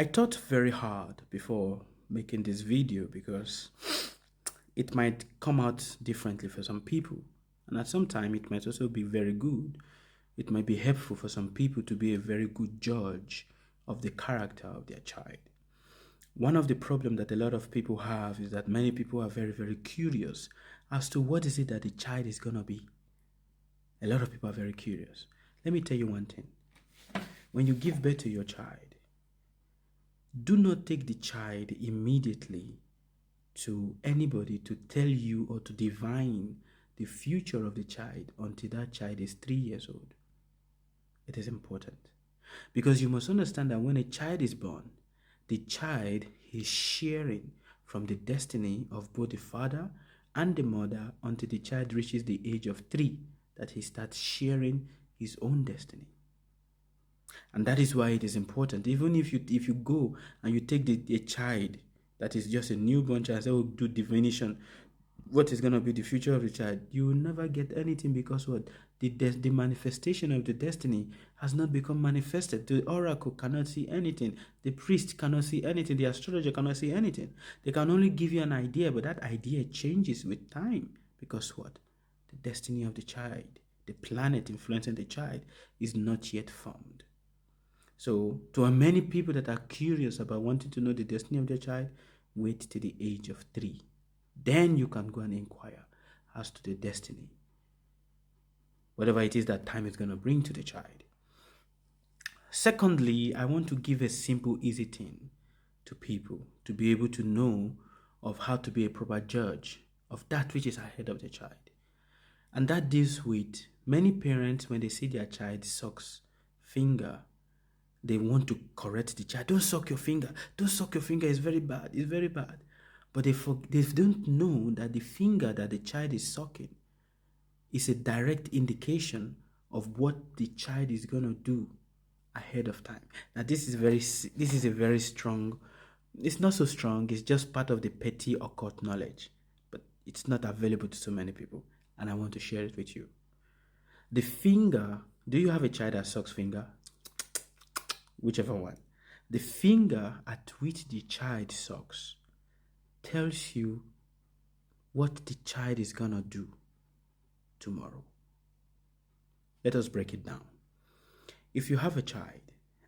I thought very hard before making this video because it might come out differently for some people. And at some time, it might also be very good. It might be helpful for some people to be a very good judge of the character of their child. One of the problems that a lot of people have is that many people are very, very curious as to what is it that the child is going to be. A lot of people are very curious. Let me tell you one thing. When you give birth to your child, do not take the child immediately to anybody to tell you or to divine the future of the child until that child is 3 years old. It is important because you must understand that when a child is born, the child is sharing from the destiny of both the father and the mother until the child reaches the age of 3, that he starts sharing his own destiny. And that is why it is important. Even if you go and you take a child that is just a newborn child and say, oh, do divination, what is going to be the future of the child, you will never get anything because what? The manifestation of the destiny has not become manifested. The oracle cannot see anything. The priest cannot see anything. The astrologer cannot see anything. They can only give you an idea, but that idea changes with time because what? The destiny of the child, the planet influencing the child, is not yet formed. So, to many people that are curious about wanting to know the destiny of their child, wait till the age of 3. Then you can go and inquire as to the destiny, whatever it is that time is going to bring to the child. Secondly, I want to give a simple, easy thing to people to be able to know of how to be a proper judge of that which is ahead of the child. And that deals with many parents when they see their child sucks finger, they want to correct the child. Don't suck your finger. Don't suck your finger. It's very bad. It's very bad. But they don't know that the finger that the child is sucking is a direct indication of what the child is going to do ahead of time. Now, this is a very strong, it's not so strong, it's just part of the petty occult knowledge, but it's not available to so many people, and I want to share it with you. The finger, do you have a child that sucks finger? Whichever one. The finger at which the child sucks tells you what the child is gonna do tomorrow. Let us break it down. If you have a child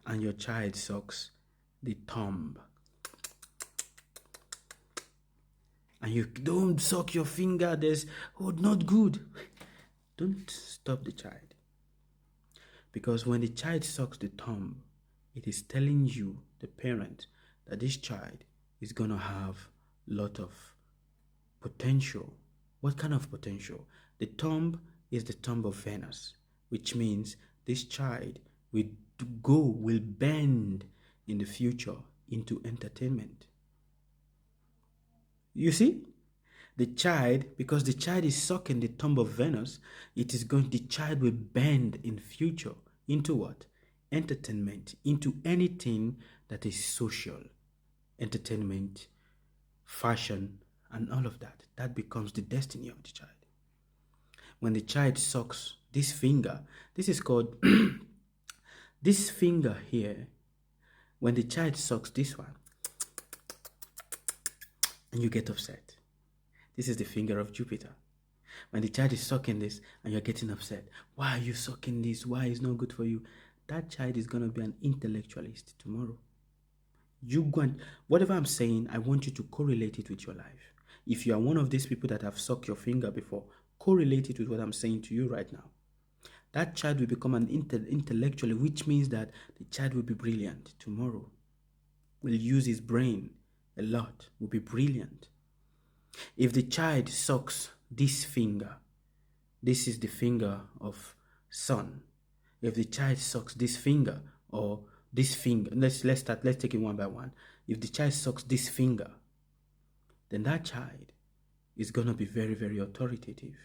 and your child sucks the thumb, and you don't suck your finger, not good. Don't stop the child. Because when the child sucks the thumb, it is telling you, the parent, that this child is going to have a lot of potential. What kind of potential? The thumb is the thumb of Venus, which means this child will bend in the future into entertainment. You see? Because the child is sucking the thumb of Venus, the child will bend in future into what? Entertainment, into anything that is social, entertainment, fashion, and all of that. That becomes the destiny of the child. When the child sucks this finger, this is called, this finger here, when the child sucks this one, and you get upset, this is the finger of Jupiter. When the child is sucking this and you're getting upset, why are you sucking this? Why is not good for you? That child is going to be an intellectualist tomorrow. Whatever I'm saying, I want you to correlate it with your life. If you are one of these people that have sucked your finger before, correlate it with what I'm saying to you right now. That child will become an intellectual, which means that the child will be brilliant tomorrow. Will use his brain a lot, will be brilliant. If the child sucks this finger, this is the finger of sun. If the child sucks this finger or this finger, let's take it one by one. If the child sucks this finger, then that child is going to be very, very authoritative.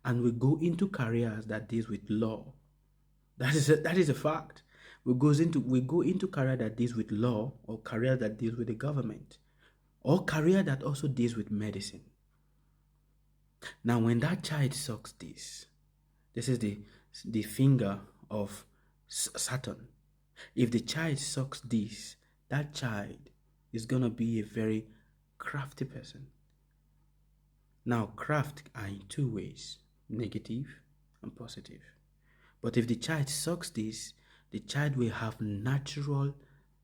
And we go into careers that deals with law. That is a fact. We go into career that deals with law, or career that deals with the government, or career that also deals with medicine. Now, when that child sucks this is the finger of Saturn. If the child sucks this, that child is going to be a very crafty person. Now, craft are in two ways, negative and positive. But if the child sucks this, the child will have natural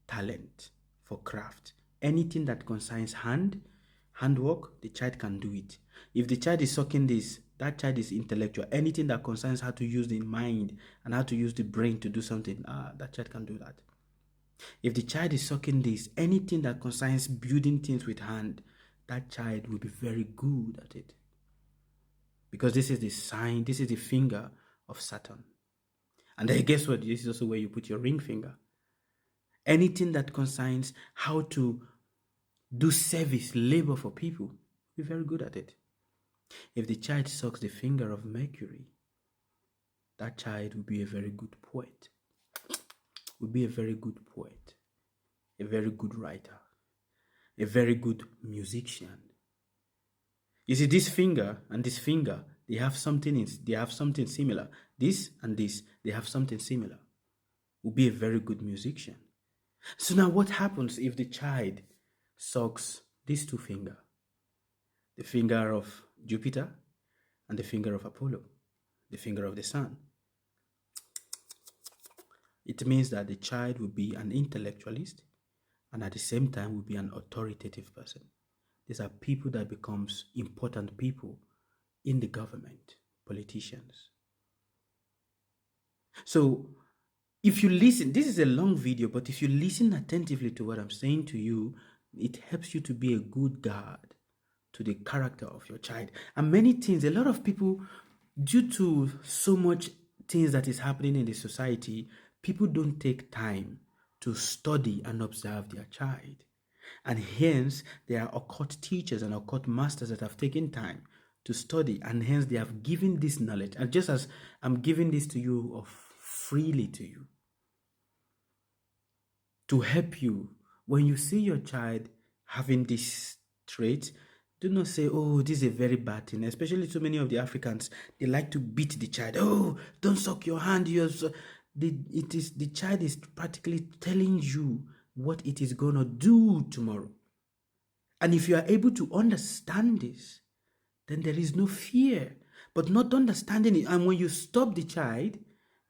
talent for craft. Anything that concerns handwork, the child can do it. If the child is sucking this, that child is intellectual. Anything that concerns how to use the mind and how to use the brain to do something, that child can do that. If the child is sucking this, anything that concerns building things with hand, that child will be very good at it. Because this is the sign, this is the finger of Saturn. And then guess what? This is also where you put your ring finger. Anything that concerns how to do service, labor for people, be very good at it. If the child sucks the finger of Mercury, that child will be a very good poet. Will be a very good poet, a very good writer, a very good musician. You see, this finger and this finger, they have something similar. This and this, they have something similar. Will be a very good musician. So now what happens if the child sucks these two fingers? The finger of Jupiter and the finger of Apollo, the finger of the sun. It means that the child will be an intellectualist and at the same time will be an authoritative person. These are people that becomes important people in the government, politicians. So if you listen, this is a long video, but if you listen attentively to what I'm saying to you, it helps you to be a good guard to the character of your child. And many things, a lot of people, due to so much things that is happening in the society, people don't take time to study and observe their child. And hence, there are occult teachers and occult masters that have taken time to study, and hence they have given this knowledge. And just as I'm giving this to you freely to you, to help you, when you see your child having this trait, do not say, oh, this is a very bad thing. Especially so many of the Africans, they like to beat the child. Oh, don't suck your hand. The child is practically telling you what it is going to do tomorrow. And if you are able to understand this, then there is no fear. But not understanding it, and when you stop the child,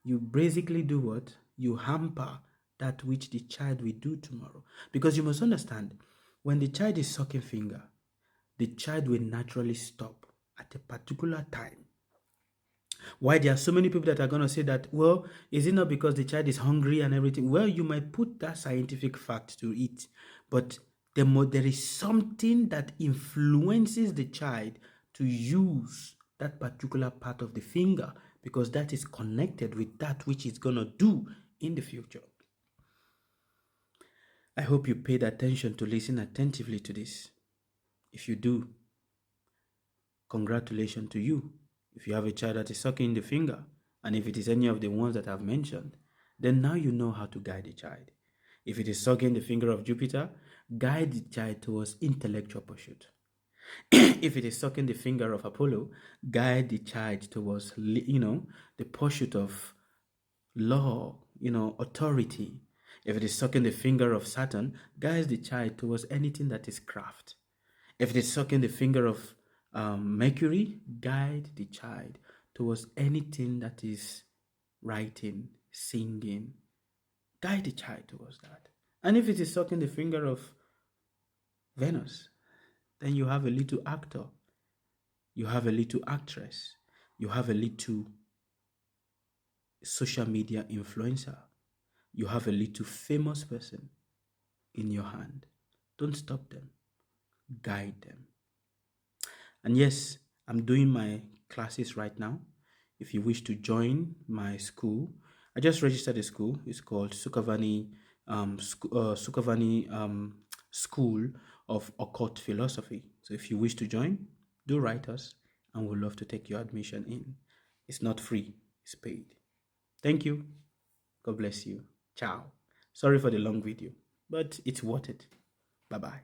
you basically do what? You hamper that which the child will do tomorrow. Because you must understand, when the child is sucking finger, the child will naturally stop at a particular time. Why there are so many people that are going to say that, well, is it not because the child is hungry and everything? Well, you might put that scientific fact to it, but there is something that influences the child to use that particular part of the finger, because that is connected with that which it's going to do in the future. I hope you paid attention to listen attentively to this. If you do, congratulations to you. If you have a child that is sucking the finger, and if it is any of the ones that I've mentioned, then now you know how to guide the child. If it is sucking the finger of Jupiter, guide the child towards intellectual pursuit. If it is sucking the finger of Apollo, guide the child towards, the pursuit of law, authority. If it is sucking the finger of Saturn, guide the child towards anything that is craft. If it is sucking the finger of Mercury, guide the child towards anything that is writing, singing. Guide the child towards that. And if it is sucking the finger of Venus, then you have a little actor, you have a little actress, you have a little social media influencer, you have a little famous person in your hand. Don't stop them. Guide them. And yes, I'm doing my classes right now. If you wish to join my school, I just registered a school. It's called Sukhavani School of Occult Philosophy. So if you wish to join, do write us and we'd love to take your admission in. It's not free, it's paid. Thank you. God bless you. Ciao. Sorry for the long video, but it's worth it. Bye-bye.